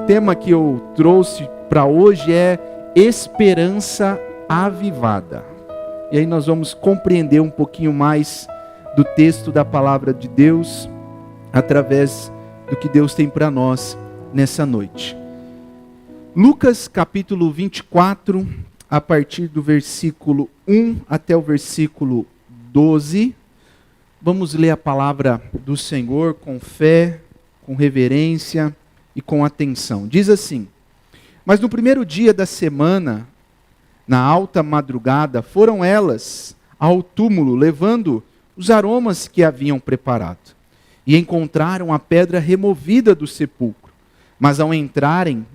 tema que eu trouxe para hoje é esperança avivada. E aí nós vamos compreender um pouquinho mais do texto da palavra de Deus, através do que Deus tem para nós nessa noite. Lucas capítulo 24, a partir do versículo 1 até o versículo 12. Vamos ler a palavra do Senhor com fé, com reverência e com atenção. Diz assim: Mas no primeiro dia da semana, na alta madrugada, foram elas ao túmulo, levando os aromas que haviam preparado. E encontraram a pedra removida do sepulcro. Mas ao entrarem,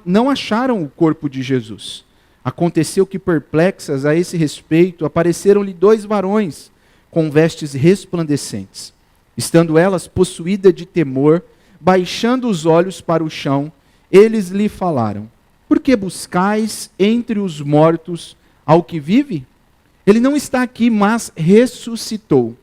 não acharam o corpo de Jesus. Aconteceu que, perplexas a esse respeito, apareceram-lhe 2 varões, com vestes resplandecentes. Estando elas possuídas de temor, baixando os olhos para o chão, eles lhe falaram: Por que buscais entre os mortos ao que vive? Ele não está aqui, mas ressuscitou.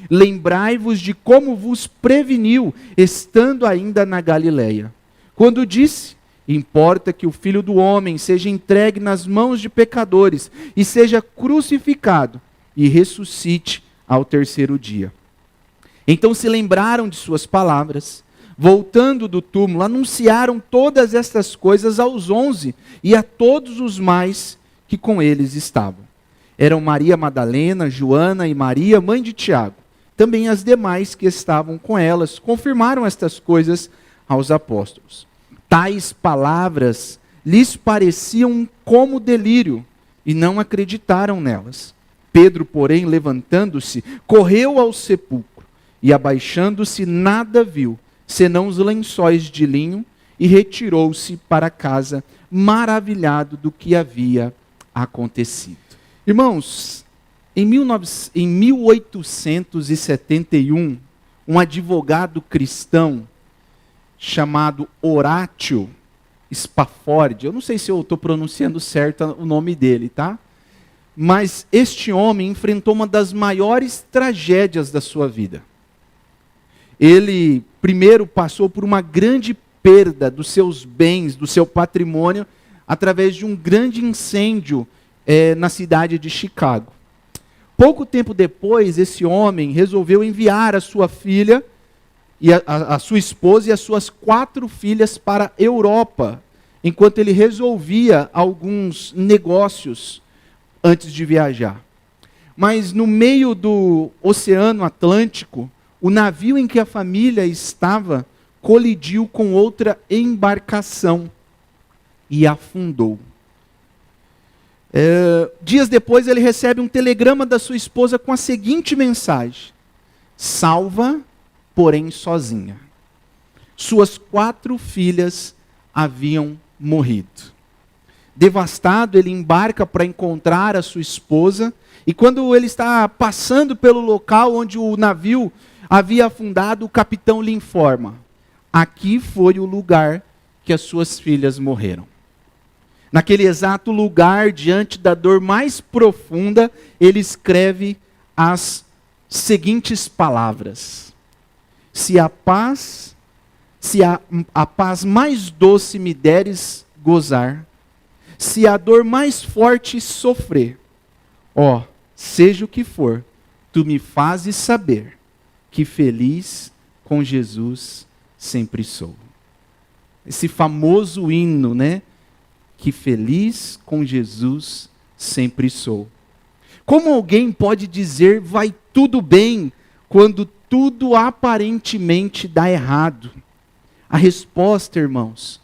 Lembrai-vos de como vos preveniu, estando ainda na Galileia. Quando disse: Importa que o Filho do Homem seja entregue nas mãos de pecadores e seja crucificado e ressuscite ao terceiro dia. Então se lembraram de suas palavras. Voltando do túmulo, anunciaram todas estas coisas aos 11 e a todos os mais que com eles estavam. Eram Maria Madalena, Joana e Maria, mãe de Tiago. Também as demais que estavam com elas confirmaram estas coisas aos apóstolos. Tais palavras lhes pareciam como delírio e não acreditaram nelas. Pedro, porém, levantando-se, correu ao sepulcro e, abaixando-se, nada viu, senão os lençóis de linho, e retirou-se para casa, maravilhado do que havia acontecido. Irmãos, em 1871, um advogado cristão chamado Horatio Spafford, eu não sei se eu estou pronunciando certo o nome dele, tá? Mas este homem enfrentou uma das maiores tragédias da sua vida. Ele primeiro passou por uma grande perda dos seus bens, do seu patrimônio, através de um grande incêndio na cidade de Chicago. Pouco tempo depois, esse homem resolveu enviar a sua filha, e a sua esposa e as suas 4 filhas para a Europa, enquanto ele resolvia alguns negócios antes de viajar. Mas no meio do Oceano Atlântico, o navio em que a família estava colidiu com outra embarcação e afundou. Dias depois ele recebe um telegrama da sua esposa com a seguinte mensagem: salva, porém sozinha. Suas 4 filhas haviam morrido. Devastado, ele embarca para encontrar a sua esposa, e quando ele está passando pelo local onde o navio havia afundado, o capitão lhe informa: aqui foi o lugar que as suas filhas morreram. Naquele exato lugar, diante da dor mais profunda, ele escreve as seguintes palavras: Se a paz mais doce me deres gozar, se a dor mais forte sofrer, ó, seja o que for, tu me fazes saber que feliz com Jesus sempre sou. Esse famoso hino, né? Que feliz com Jesus sempre sou. Como alguém pode dizer vai tudo bem quando tudo aparentemente dá errado? A resposta, irmãos,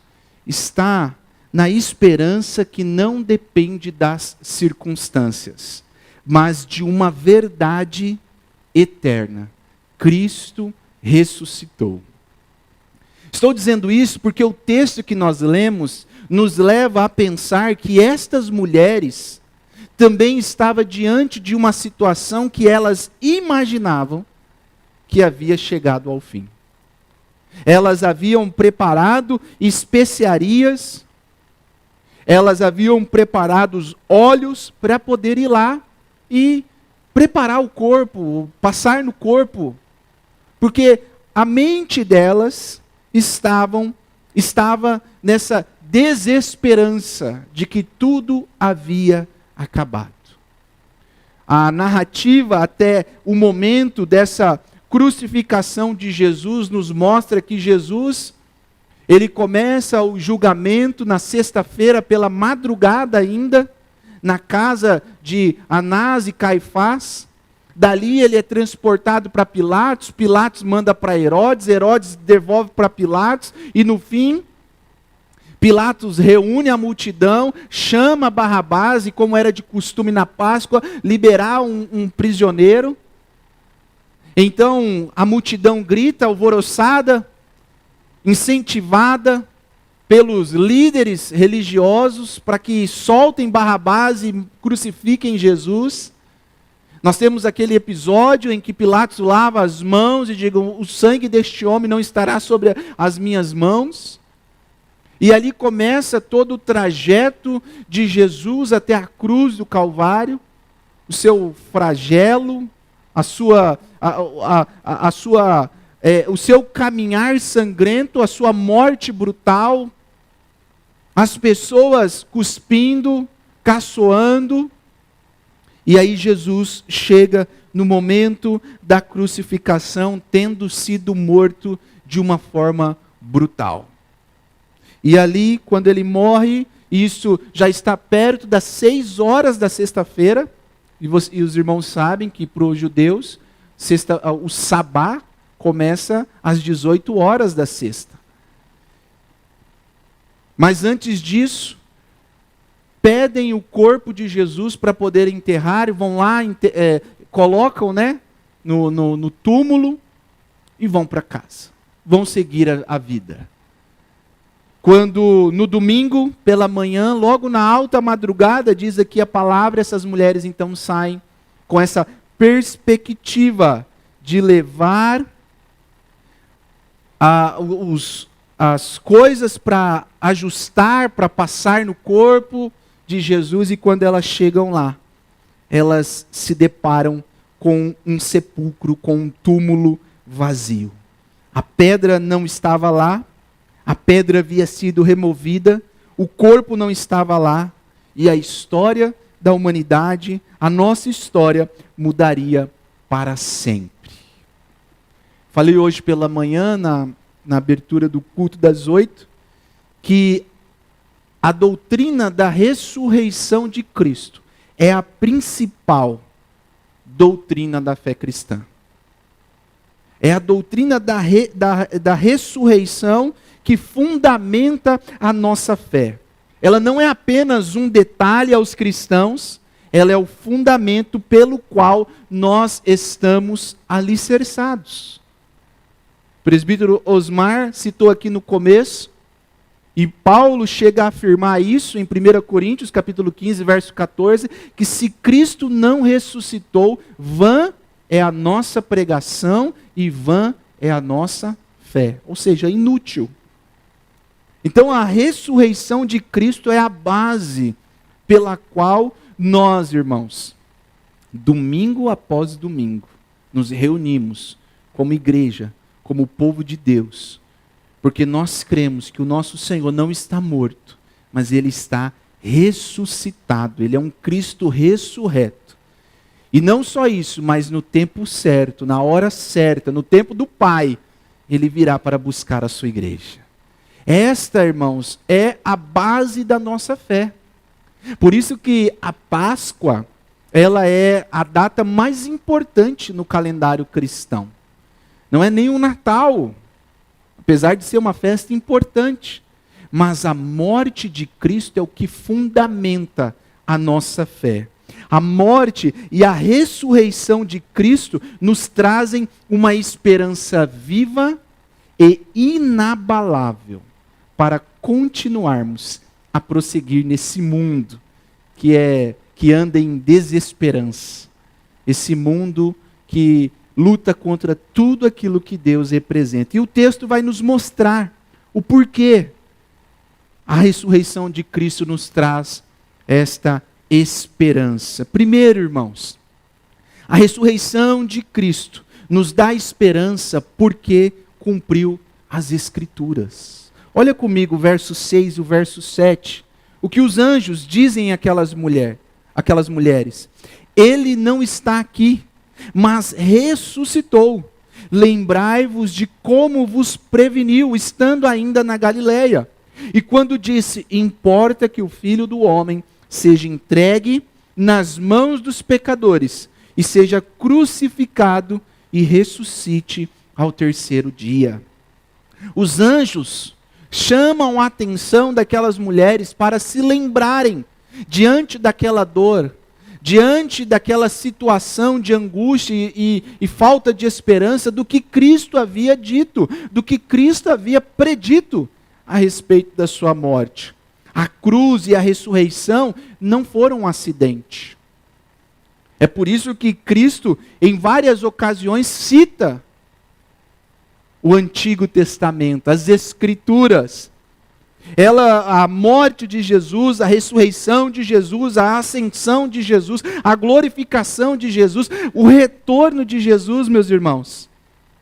está na esperança que não depende das circunstâncias, mas de uma verdade eterna. Cristo ressuscitou. Estou dizendo isso porque o texto que nós lemos nos leva a pensar que estas mulheres também estavam diante de uma situação que elas imaginavam que havia chegado ao fim. Elas haviam preparado especiarias, elas haviam preparado os óleos para poder ir lá e preparar o corpo, passar no corpo, porque a mente delas estava nessa desesperança de que tudo havia acabado. A narrativa até o momento dessa crucificação de Jesus nos mostra que Jesus, ele começa o julgamento na sexta-feira pela madrugada ainda, na casa de Anás e Caifás. Dali ele é transportado para Pilatos, Pilatos manda para Herodes, Herodes devolve para Pilatos, e no fim, Pilatos reúne a multidão, chama Barrabás, e como era de costume na Páscoa, liberar um prisioneiro. Então a multidão grita, alvoroçada, incentivada pelos líderes religiosos para que soltem Barrabás e crucifiquem Jesus. Nós temos aquele episódio em que Pilatos lava as mãos e diz: o sangue deste homem não estará sobre as minhas mãos. E ali começa todo o trajeto de Jesus até a cruz do Calvário, o seu flagelo, o seu caminhar sangrento, a sua morte brutal, as pessoas cuspindo, caçoando. E aí Jesus chega no momento da crucificação, tendo sido morto de uma forma brutal. E ali, quando ele morre, isso já está perto das 6 horas da sexta-feira, e os irmãos sabem que para os judeus, o sabá começa às 18 horas da sexta. Mas antes disso, pedem o corpo de Jesus para poder enterrar, e vão lá, colocam, né, no túmulo, e vão para casa. Vão seguir a vida. Quando no domingo, pela manhã, logo na alta madrugada, diz aqui a palavra, essas mulheres então saem com essa perspectiva de levar as coisas para ajustar, para passar no corpo de Jesus, e quando elas chegam lá, elas se deparam com um sepulcro, com um túmulo vazio. A pedra não estava lá, a pedra havia sido removida, o corpo não estava lá, e a história da humanidade, a nossa história, mudaria para sempre. Falei hoje pela manhã, na abertura do culto das 8, que a doutrina da ressurreição de Cristo é a principal doutrina da fé cristã. É a doutrina da ressurreição que fundamenta a nossa fé. Ela não é apenas um detalhe aos cristãos, ela é o fundamento pelo qual nós estamos alicerçados. O presbítero Osmar citou aqui no começo, e Paulo chega a afirmar isso em 1 Coríntios, capítulo 15, verso 14, que se Cristo não ressuscitou, vã é a nossa pregação e vã é a nossa fé. Ou seja, inútil. Então a ressurreição de Cristo é a base pela qual nós, irmãos, domingo após domingo, nos reunimos como igreja, como povo de Deus, porque nós cremos que o nosso Senhor não está morto, mas Ele está ressuscitado, Ele é um Cristo ressurreto. E não só isso, mas no tempo certo, na hora certa, no tempo do Pai, Ele virá para buscar a sua igreja. Esta, irmãos, é a base da nossa fé. Por isso que a Páscoa, ela é a data mais importante no calendário cristão. Não é nem o Natal, apesar de ser uma festa importante. Mas a morte de Cristo é o que fundamenta a nossa fé. A morte e a ressurreição de Cristo nos trazem uma esperança viva e inabalável para continuarmos a prosseguir nesse mundo que anda em desesperança. Esse mundo que luta contra tudo aquilo que Deus representa. E o texto vai nos mostrar o porquê a ressurreição de Cristo nos traz esta esperança. Primeiro, irmãos, a ressurreição de Cristo nos dá esperança porque cumpriu as Escrituras. Olha comigo o verso 6 e o verso 7. O que os anjos dizem àquelas mulheres. Ele não está aqui, mas ressuscitou. Lembrai-vos de como vos preveniu, estando ainda na Galileia. E quando disse, importa que o Filho do Homem seja entregue nas mãos dos pecadores, e seja crucificado e ressuscite ao terceiro dia. Os anjos chamam a atenção daquelas mulheres para se lembrarem, diante daquela dor, diante daquela situação de angústia e falta de esperança, do que Cristo havia dito, do que Cristo havia predito a respeito da sua morte. A cruz e a ressurreição não foram um acidente. É por isso que Cristo, em várias ocasiões, cita o Antigo Testamento, as Escrituras. A morte de Jesus, a ressurreição de Jesus, a ascensão de Jesus, a glorificação de Jesus, o retorno de Jesus, meus irmãos,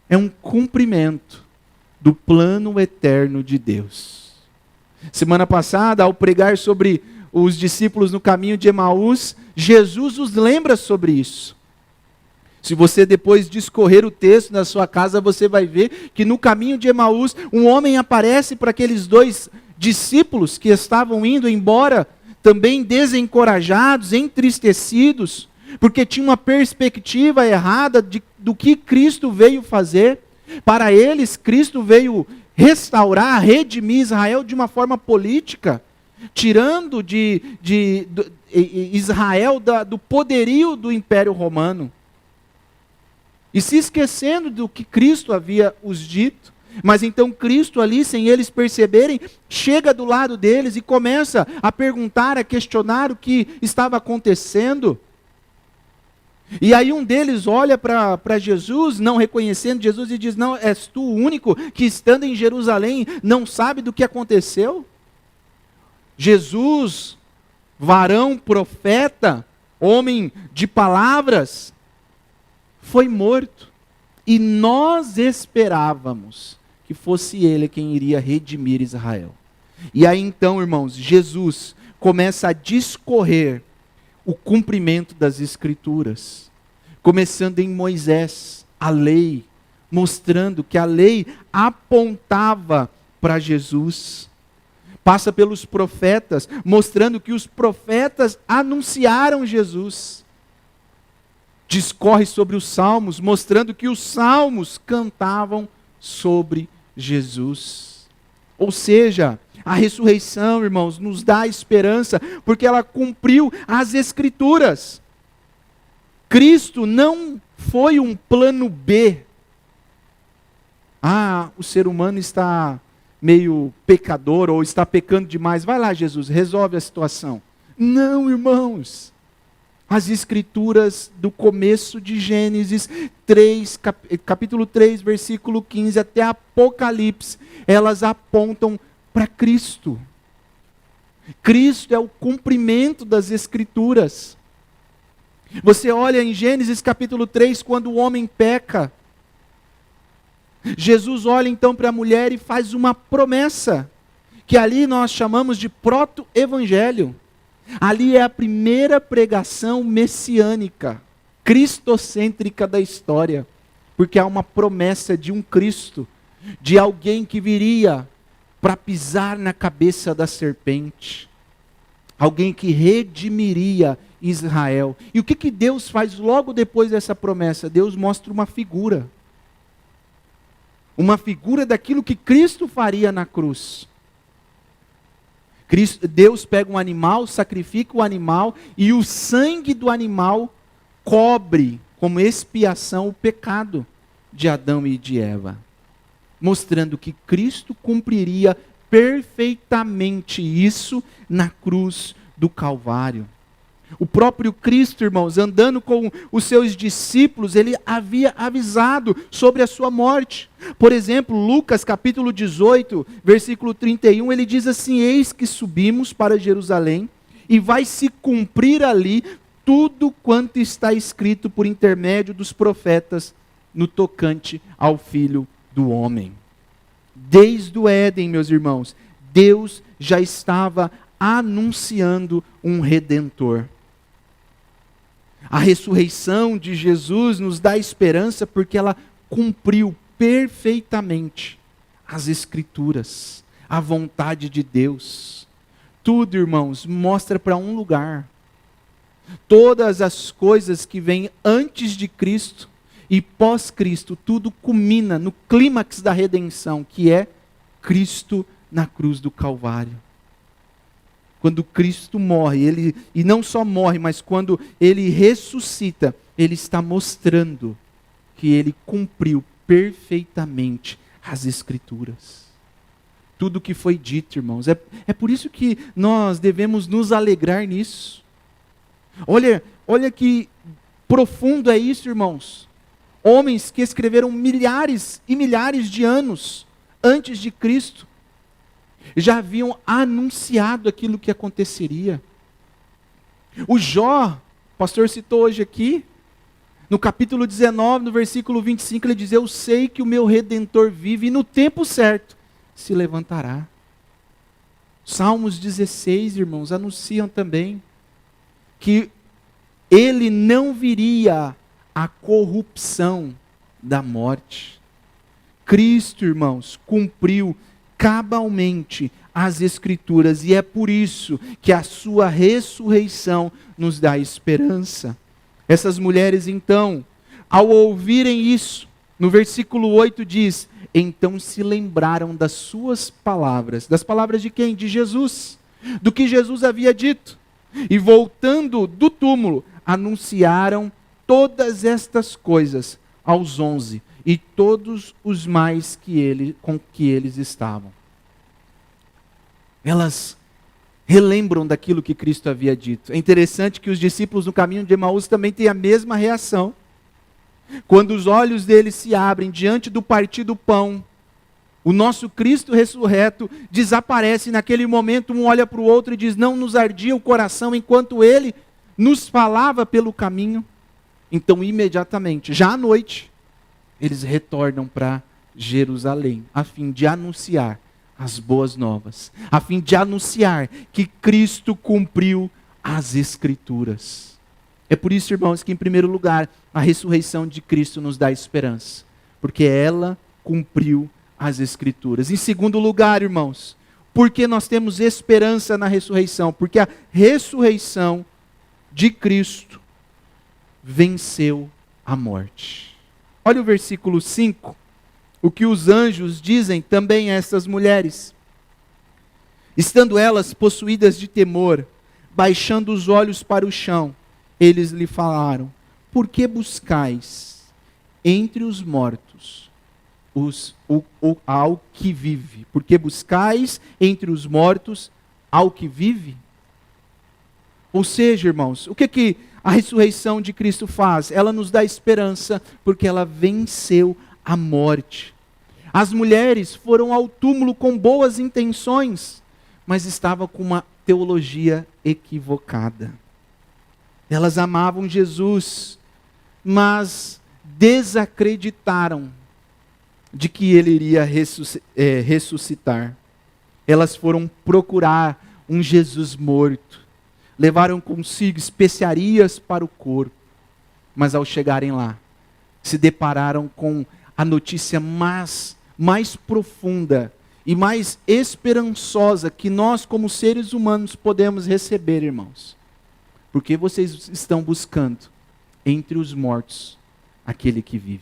é um cumprimento do plano eterno de Deus. Semana passada, ao pregar sobre os discípulos no caminho de Emaús, Jesus os lembra sobre isso. Se você depois discorrer o texto na sua casa, você vai ver que no caminho de Emaús, um homem aparece para aqueles dois discípulos que estavam indo embora, também desencorajados, entristecidos, porque tinha uma perspectiva errada do que Cristo veio fazer. Para eles, Cristo veio restaurar, redimir Israel de uma forma política, tirando de Israel do poderio do Império Romano. E se esquecendo do que Cristo havia os dito. Mas então Cristo ali, sem eles perceberem, chega do lado deles e começa a perguntar, a questionar o que estava acontecendo. E aí um deles olha para Jesus, não reconhecendo Jesus, e diz, não, és tu o único que estando em Jerusalém não sabe do que aconteceu? Jesus, varão, profeta, homem de palavras, foi morto. E nós esperávamos que fosse ele quem iria redimir Israel. E aí então, irmãos, Jesus começa a discorrer o cumprimento das Escrituras. Começando em Moisés, a lei, mostrando que a lei apontava para Jesus. Passa pelos profetas, mostrando que os profetas anunciaram Jesus. Discorre sobre os salmos, mostrando que os salmos cantavam sobre Jesus. Ou seja, a ressurreição, irmãos, nos dá esperança, porque ela cumpriu as Escrituras. Cristo não foi um plano B. O ser humano está meio pecador, ou está pecando demais. Vai lá, Jesus, resolve a situação. Não, irmãos. As Escrituras do começo de Gênesis 3, capítulo 3, versículo 15, até Apocalipse, elas apontam para Cristo. Cristo é o cumprimento das Escrituras. Você olha em Gênesis capítulo 3, quando o homem peca, Jesus olha então para a mulher e faz uma promessa, que ali nós chamamos de proto-evangelho. Ali é a primeira pregação messiânica, cristocêntrica da história, porque há uma promessa de um Cristo, de alguém que viria para pisar na cabeça da serpente, alguém que redimiria Israel. E o que Deus faz logo depois dessa promessa? Deus mostra uma figura daquilo que Cristo faria na cruz. Deus pega um animal, sacrifica o animal, e o sangue do animal cobre como expiação o pecado de Adão e de Eva, mostrando que Cristo cumpriria perfeitamente isso na cruz do Calvário. O próprio Cristo, irmãos, andando com os seus discípulos, ele havia avisado sobre a sua morte. Por exemplo, Lucas capítulo 18, versículo 31, ele diz assim: eis que subimos para Jerusalém, e vai se cumprir ali tudo quanto está escrito por intermédio dos profetas no tocante ao Filho do Homem. Desde o Éden, meus irmãos, Deus já estava anunciando um Redentor. A ressurreição de Jesus nos dá esperança porque ela cumpriu perfeitamente as Escrituras, a vontade de Deus. Tudo, irmãos, mostra para um lugar. Todas as coisas que vêm antes de Cristo e pós-Cristo, tudo culmina no clímax da redenção, que é Cristo na cruz do Calvário. Quando Cristo morre, e não só morre, mas quando Ele ressuscita, Ele está mostrando que Ele cumpriu perfeitamente as Escrituras. Tudo que foi dito, irmãos. É por isso que nós devemos nos alegrar nisso. Olha que profundo é isso, irmãos. Homens que escreveram milhares e milhares de anos antes de Cristo, já haviam anunciado aquilo que aconteceria. O Jó, o pastor citou hoje aqui, no capítulo 19, no versículo 25, ele diz: eu sei que o meu Redentor vive e no tempo certo se levantará. Salmos 16, irmãos, anunciam também que ele não viria à corrupção da morte. Cristo, irmãos, cumpriu cabalmente as Escrituras, e é por isso que a sua ressurreição nos dá esperança. Essas mulheres, então, ao ouvirem isso, no versículo 8 diz: então se lembraram das suas palavras. Das palavras de quem? De Jesus. Do que Jesus havia dito. E voltando do túmulo, anunciaram todas estas coisas aos 11 e todos os mais com que eles estavam. Elas relembram daquilo que Cristo havia dito. É interessante que os discípulos no caminho de Emaús também têm a mesma reação. Quando os olhos deles se abrem diante do partir do pão, o nosso Cristo ressurreto desaparece. Naquele momento um olha para o outro e diz: não nos ardia o coração enquanto Ele nos falava pelo caminho? Então imediatamente, já à noite, eles retornam para Jerusalém, a fim de anunciar as boas novas, a fim de anunciar que Cristo cumpriu as Escrituras. É por isso, irmãos, que em primeiro lugar, a ressurreição de Cristo nos dá esperança, porque ela cumpriu as Escrituras. Em segundo lugar, irmãos, porque nós temos esperança na ressurreição? Porque a ressurreição de Cristo venceu a morte. Olha o versículo 5, o que os anjos dizem também a essas mulheres. Estando elas possuídas de temor, baixando os olhos para o chão, eles lhe falaram: por que buscais entre os mortos ao que vive? Por que buscais entre os mortos ao que vive? Ou seja, irmãos, o que a ressurreição de Cristo faz? Ela nos dá esperança, porque ela venceu a morte. As mulheres foram ao túmulo com boas intenções, mas estavam com uma teologia equivocada. Elas amavam Jesus, mas desacreditaram de que Ele iria ressuscitar. Elas foram procurar um Jesus morto. Levaram consigo especiarias para o corpo, mas ao chegarem lá, se depararam com a notícia mais profunda e mais esperançosa que nós, como seres humanos, podemos receber, irmãos. Porque vocês estão buscando entre os mortos aquele que vive.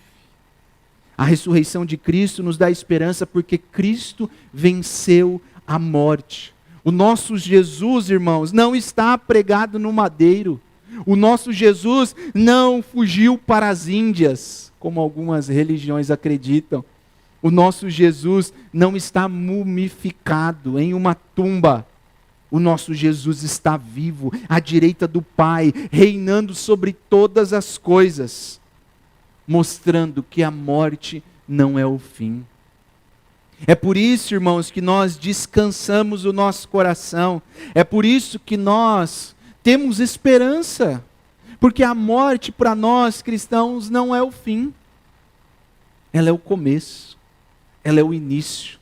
A ressurreição de Cristo nos dá esperança porque Cristo venceu a morte. O nosso Jesus, irmãos, não está pregado no madeiro. O nosso Jesus não fugiu para as Índias, como algumas religiões acreditam. O nosso Jesus não está mumificado em uma tumba. O nosso Jesus está vivo, à direita do Pai, reinando sobre todas as coisas, mostrando que a morte não é o fim. É por isso, irmãos, que nós descansamos o nosso coração. É por isso que nós temos esperança. Porque a morte para nós cristãos não é o fim. Ela é o começo. Ela é o início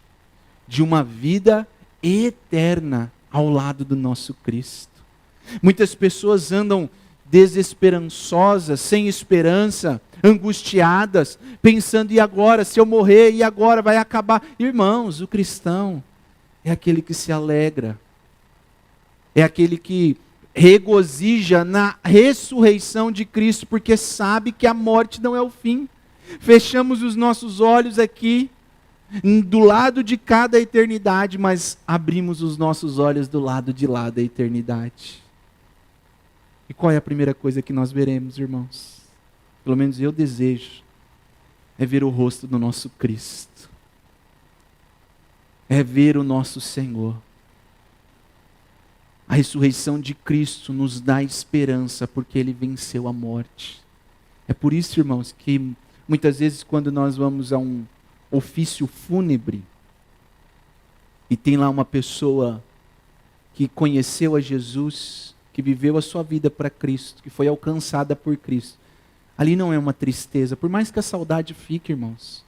de uma vida eterna ao lado do nosso Cristo. Muitas pessoas andam desesperançosas, sem esperança, angustiadas, pensando: e agora? Se eu morrer, e agora? Vai acabar. Irmãos, o cristão é aquele que se alegra, é aquele que regozija na ressurreição de Cristo, porque sabe que a morte não é o fim. Fechamos os nossos olhos aqui, do lado de cada eternidade, mas abrimos os nossos olhos do lado de lá da eternidade. E qual é a primeira coisa que nós veremos, irmãos? Pelo menos eu desejo, é ver o rosto do nosso Cristo. É ver o nosso Senhor. A ressurreição de Cristo nos dá esperança, porque Ele venceu a morte. É por isso, irmãos, que muitas vezes quando nós vamos a um ofício fúnebre, e tem lá uma pessoa que conheceu a Jesus, que viveu a sua vida para Cristo, que foi alcançada por Cristo, ali não é uma tristeza, por mais que a saudade fique, irmãos,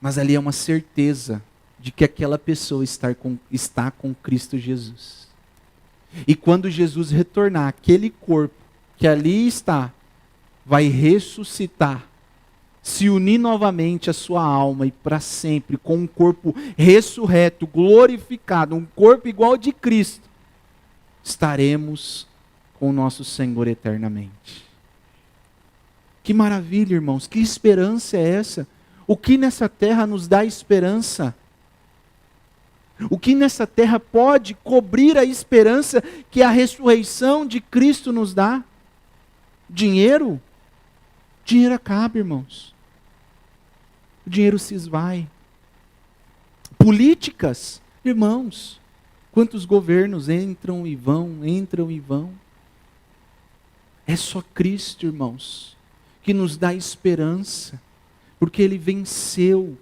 mas ali é uma certeza de que aquela pessoa está com Cristo Jesus. E quando Jesus retornar, aquele corpo que ali está, vai ressuscitar, se unir novamente à sua alma e para sempre, com um corpo ressurreto, glorificado, um corpo igual ao de Cristo, estaremos com o nosso Senhor eternamente. Que maravilha, irmãos, que esperança é essa? O que nessa terra nos dá esperança? O que nessa terra pode cobrir a esperança que a ressurreição de Cristo nos dá? Dinheiro? Dinheiro acaba, irmãos. O dinheiro se esvai. Políticas? Irmãos, quantos governos entram e vão, entram e vão. É só Cristo, irmãos, que nos dá esperança, porque Ele venceu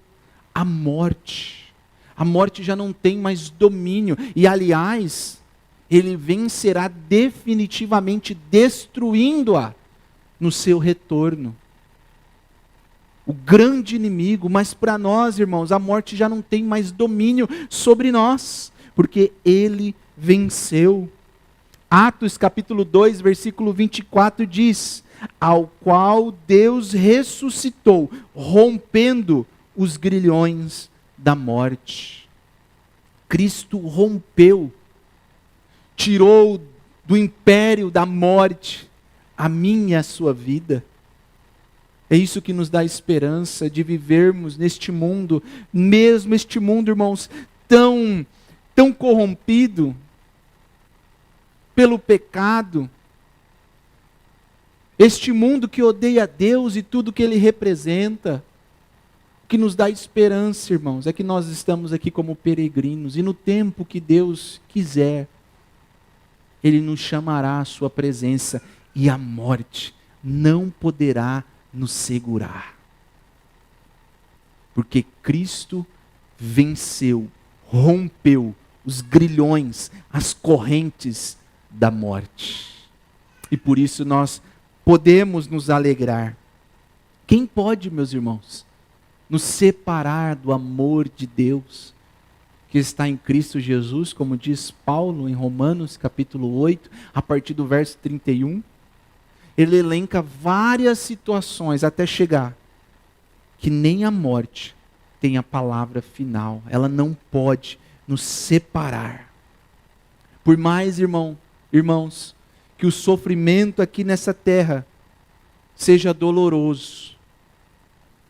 a morte. A morte já não tem mais domínio. E, aliás, Ele vencerá definitivamente, destruindo-a no seu retorno. O grande inimigo, mas para nós, irmãos, a morte já não tem mais domínio sobre nós, porque Ele venceu. Atos capítulo 2, versículo 24 diz: ao qual Deus ressuscitou, rompendo os grilhões da morte. Cristo rompeu, tirou do império da morte a minha e a sua vida. É isso que nos dá esperança de vivermos neste mundo, mesmo este mundo, irmãos, tão corrompido pelo pecado, este mundo que odeia Deus e tudo que Ele representa. O que nos dá esperança, irmãos, é que nós estamos aqui como peregrinos, e no tempo que Deus quiser, Ele nos chamará à sua presença, e a morte não poderá nos segurar. Porque Cristo venceu, rompeu os grilhões, as correntes da morte. E por isso nós podemos nos alegrar. Quem pode, meus irmãos, nos separar do amor de Deus que está em Cristo Jesus, como diz Paulo em Romanos capítulo 8, a partir do verso 31? Ele elenca várias situações até chegar que nem a morte tem a palavra final. Ela não pode nos separar. Por mais, irmãos, que o sofrimento aqui nessa terra seja doloroso,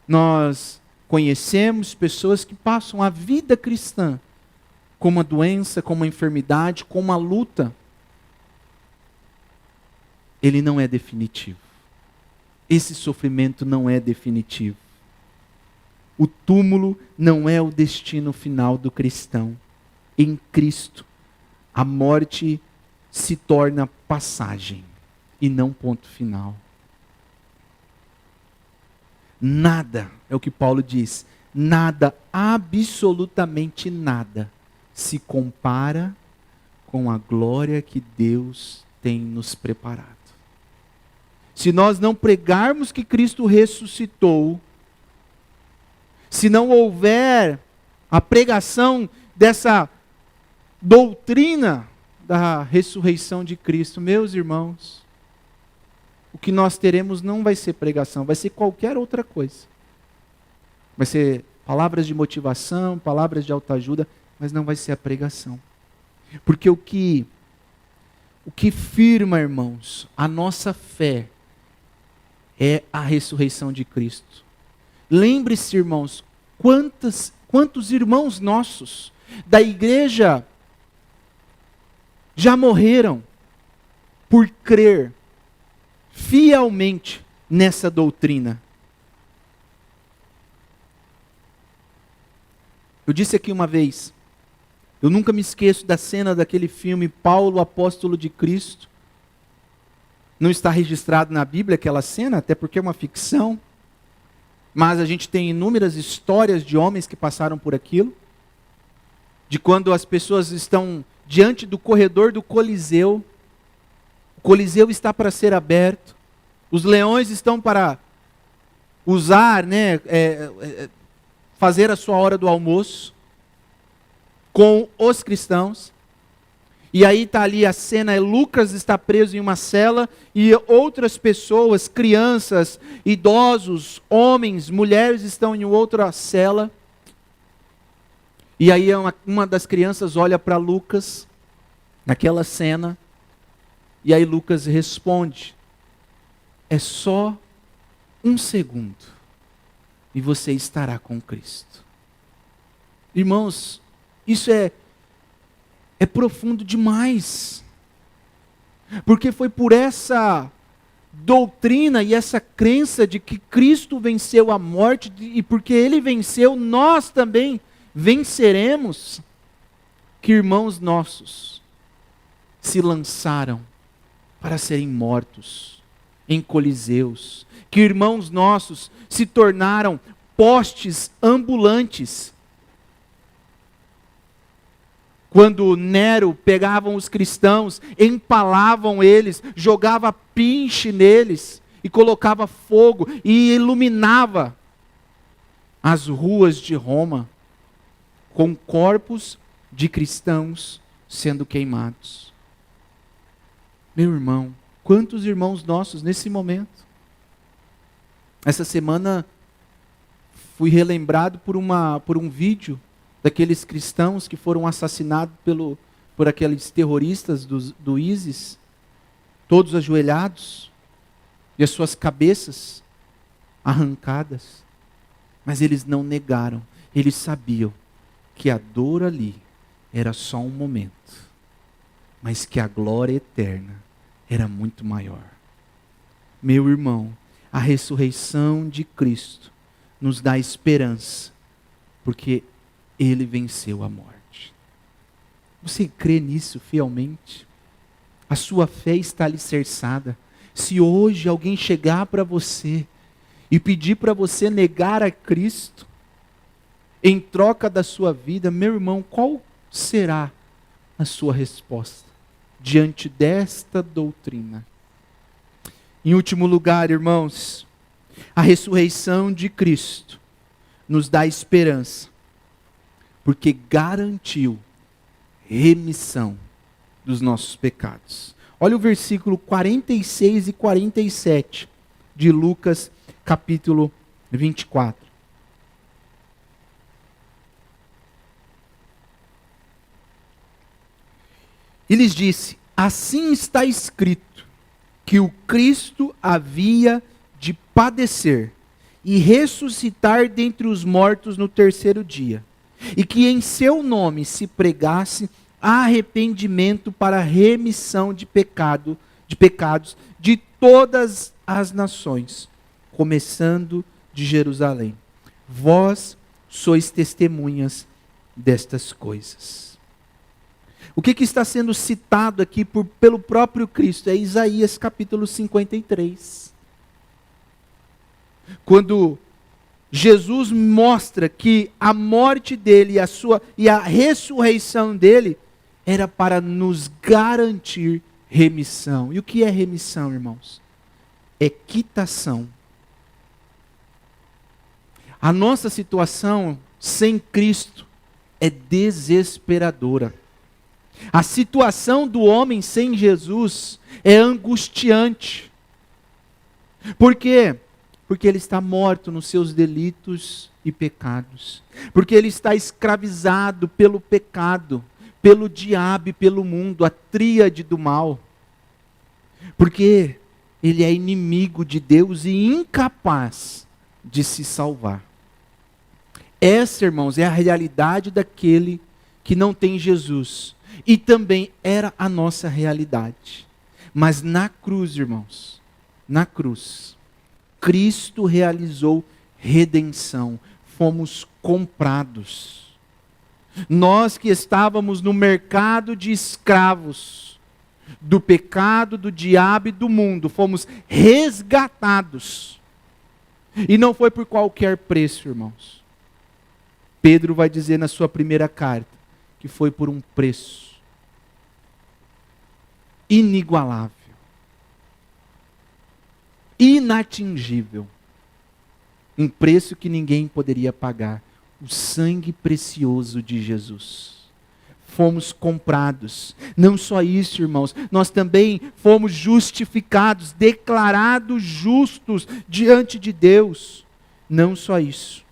nós conhecemos pessoas que passam a vida cristã com uma doença, com uma enfermidade, com uma luta. Ele não é definitivo. Esse sofrimento não é definitivo. O túmulo não é o destino final do cristão. Em Cristo, a morte se torna passagem e não ponto final. Nada, é o que Paulo diz, nada, absolutamente nada, se compara com a glória que Deus tem nos preparado. Se nós não pregarmos que Cristo ressuscitou, se não houver a pregação dessa doutrina da ressurreição de Cristo, meus irmãos, o que nós teremos não vai ser pregação, vai ser qualquer outra coisa. Vai ser palavras de motivação, palavras de autoajuda, mas não vai ser a pregação. Porque o que firma, irmãos, a nossa fé é a ressurreição de Cristo. Lembre-se, irmãos, quantos irmãos nossos da igreja já morreram por crer fielmente nessa doutrina. Eu disse aqui uma vez, eu nunca me esqueço da cena daquele filme Paulo, Apóstolo de Cristo. Não está registrado na Bíblia aquela cena, até porque é uma ficção. Mas a gente tem inúmeras histórias de homens que passaram por aquilo. De quando as pessoas estão diante do corredor do Coliseu. O Coliseu está para ser aberto. Os leões estão para usar, fazer a sua hora do almoço com os cristãos. E aí está ali a cena, Lucas está preso em uma cela e outras pessoas, crianças, idosos, homens, mulheres estão em outra cela. E aí uma das crianças olha para Lucas, naquela cena, e aí Lucas responde, é só um segundo e você estará com Cristo. Irmãos, isso é profundo demais. Porque foi por essa doutrina e essa crença de que Cristo venceu a morte, e porque Ele venceu, nós também venceremos, que irmãos nossos se lançaram para serem mortos em coliseus, que irmãos nossos se tornaram postes ambulantes. Quando Nero pegavam os cristãos, empalavam eles, jogava pinche neles e colocava fogo e iluminava as ruas de Roma com corpos de cristãos sendo queimados. Meu irmão, quantos irmãos nossos nesse momento? Essa semana fui relembrado por um vídeo daqueles cristãos que foram assassinados por aqueles terroristas do ISIS, todos ajoelhados, e as suas cabeças arrancadas. Mas eles não negaram, eles sabiam que a dor ali era só um momento, mas que a glória eterna era muito maior. Meu irmão, a ressurreição de Cristo nos dá esperança, porque Ele venceu a morte. Você crê nisso fielmente? A sua fé está alicerçada. Se hoje alguém chegar para você e pedir para você negar a Cristo em troca da sua vida, meu irmão, qual será a sua resposta diante desta doutrina? Em último lugar, irmãos, a ressurreição de Cristo nos dá esperança, porque garantiu remissão dos nossos pecados. Olha o versículo 46 e 47 de Lucas, capítulo 24. E lhes disse, assim está escrito, que o Cristo havia de padecer e ressuscitar dentre os mortos no terceiro dia, e que em seu nome se pregasse arrependimento para remissão de pecados de todas as nações, começando de Jerusalém. Vós sois testemunhas destas coisas. O que está sendo citado aqui pelo próprio Cristo? É Isaías capítulo 53. Quando Jesus mostra que a morte dele e a ressurreição dele era para nos garantir remissão. E o que é remissão, irmãos? É quitação. A nossa situação sem Cristo é desesperadora. A situação do homem sem Jesus é angustiante. Por quê? Porque ele está morto nos seus delitos e pecados. Porque ele está escravizado pelo pecado, pelo diabo e pelo mundo, a tríade do mal. Porque ele é inimigo de Deus e incapaz de se salvar. Essa, irmãos, é a realidade daquele que não tem Jesus. E também era a nossa realidade. Mas na cruz, irmãos, na cruz, Cristo realizou redenção. Fomos comprados. Nós que estávamos no mercado de escravos, do pecado, do diabo e do mundo, fomos resgatados. E não foi por qualquer preço, irmãos. Pedro vai dizer na sua primeira carta que foi por um preço inigualável, inatingível, um preço que ninguém poderia pagar, o sangue precioso de Jesus. Fomos comprados. Não só isso, irmãos, nós também fomos justificados, declarados justos diante de Deus. Não só isso,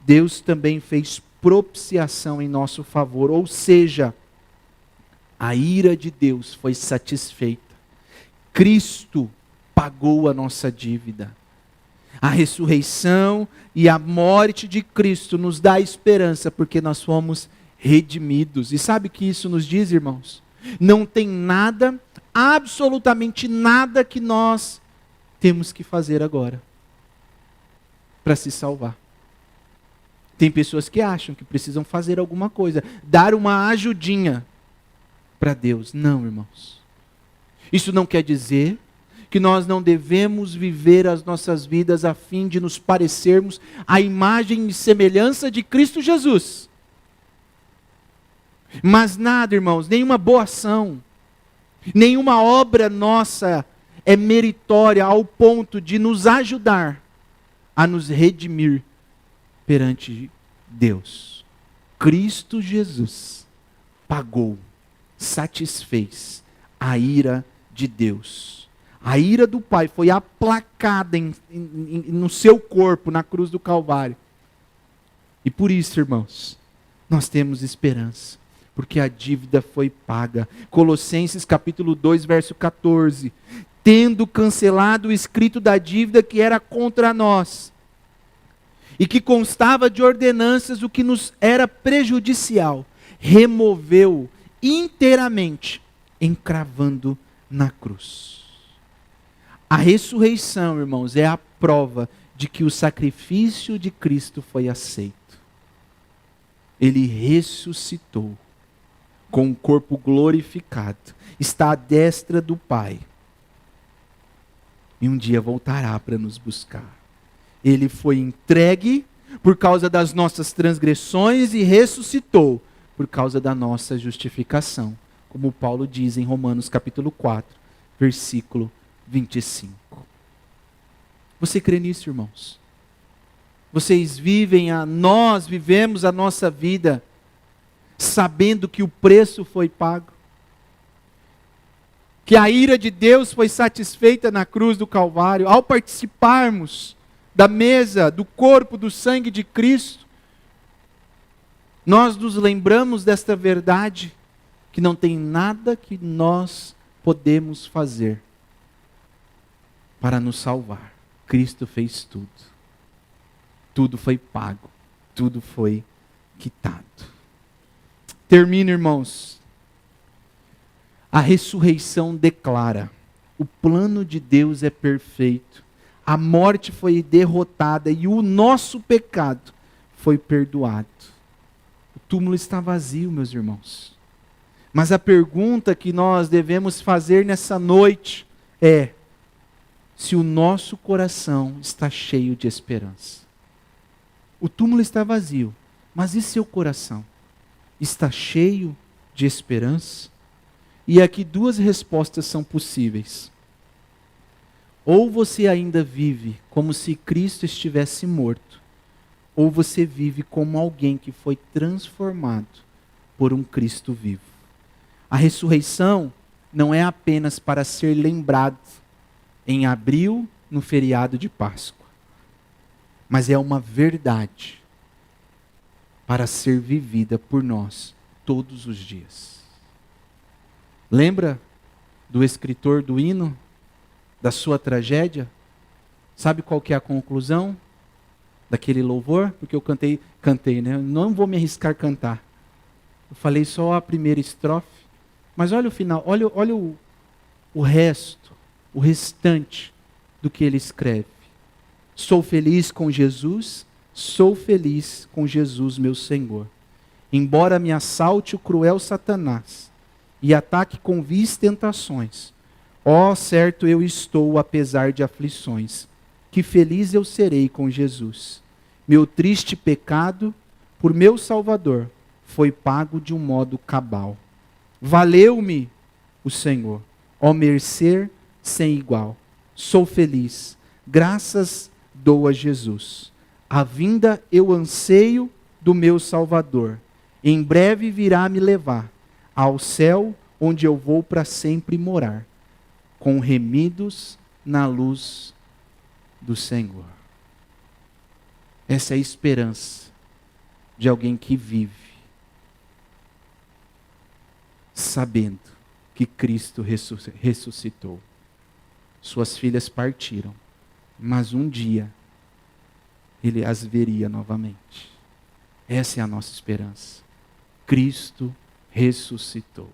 Deus também fez propiciação em nosso favor, ou seja, a ira de Deus foi satisfeita. Cristo pagou a nossa dívida. A ressurreição e a morte de Cristo nos dá esperança, porque nós fomos redimidos. E sabe o que isso nos diz, irmãos? Não tem nada, absolutamente nada que nós temos que fazer agora para se salvar. Tem pessoas que acham que precisam fazer alguma coisa, dar uma ajudinha para Deus. Não, irmãos. Isso não quer dizer que nós não devemos viver as nossas vidas a fim de nos parecermos à imagem e semelhança de Cristo Jesus. Mas nada, irmãos, nenhuma boa ação, nenhuma obra nossa é meritória ao ponto de nos ajudar a nos redimir perante Deus. Cristo Jesus pagou, satisfez a ira de Deus. A ira do Pai foi aplacada no seu corpo, na cruz do Calvário. E por isso, irmãos, nós temos esperança, porque a dívida foi paga. Colossenses capítulo 2, verso 14. Tendo cancelado o escrito da dívida que era contra nós, e que constava de ordenanças, o que nos era prejudicial, removeu inteiramente, encravando na cruz. A ressurreição, irmãos, é a prova de que o sacrifício de Cristo foi aceito. Ele ressuscitou com o corpo glorificado, está à destra do Pai. E um dia voltará para nos buscar. Ele foi entregue por causa das nossas transgressões e ressuscitou por causa da nossa justificação, como Paulo diz em Romanos capítulo 4, versículo 25. Você crê nisso, irmãos? Nós vivemos a nossa vida sabendo que o preço foi pago, que a ira de Deus foi satisfeita na cruz do Calvário, ao participarmos da mesa, do corpo, do sangue de Cristo, nós nos lembramos desta verdade, que não tem nada que nós podemos fazer para nos salvar. Cristo fez tudo. Tudo foi pago. Tudo foi quitado. Termino, irmãos. A ressurreição declara: o plano de Deus é perfeito. A morte foi derrotada e o nosso pecado foi perdoado. O túmulo está vazio, meus irmãos. Mas a pergunta que nós devemos fazer nessa noite é: se o nosso coração está cheio de esperança. O túmulo está vazio, mas e seu coração? Está cheio de esperança? E aqui duas respostas são possíveis. Ou você ainda vive como se Cristo estivesse morto, ou você vive como alguém que foi transformado por um Cristo vivo. A ressurreição não é apenas para ser lembrado em abril, no feriado de Páscoa, mas é uma verdade para ser vivida por nós todos os dias. Lembra do escritor do hino, da sua tragédia? Sabe qual que é a conclusão daquele louvor? Porque eu cantei, né? Eu não vou me arriscar a cantar. Eu falei só a primeira estrofe, mas olha o final, olha o resto, o restante do que ele escreve. Sou feliz com Jesus, sou feliz com Jesus, meu Senhor. Embora me assalte o cruel Satanás e ataque com vis tentações, ó, certo eu estou apesar de aflições, que feliz eu serei com Jesus. Meu triste pecado, por meu Salvador, foi pago de um modo cabal. Valeu-me o Senhor, ó mercê sem igual. Sou feliz, graças dou a Jesus. A vinda eu anseio do meu Salvador. Em breve virá me levar ao céu, onde eu vou para sempre morar, com remidos na luz do Senhor. Essa é a esperança de alguém que vive sabendo que Cristo ressuscitou. Suas filhas partiram, mas um dia ele as veria novamente. Essa é a nossa esperança. Cristo ressuscitou.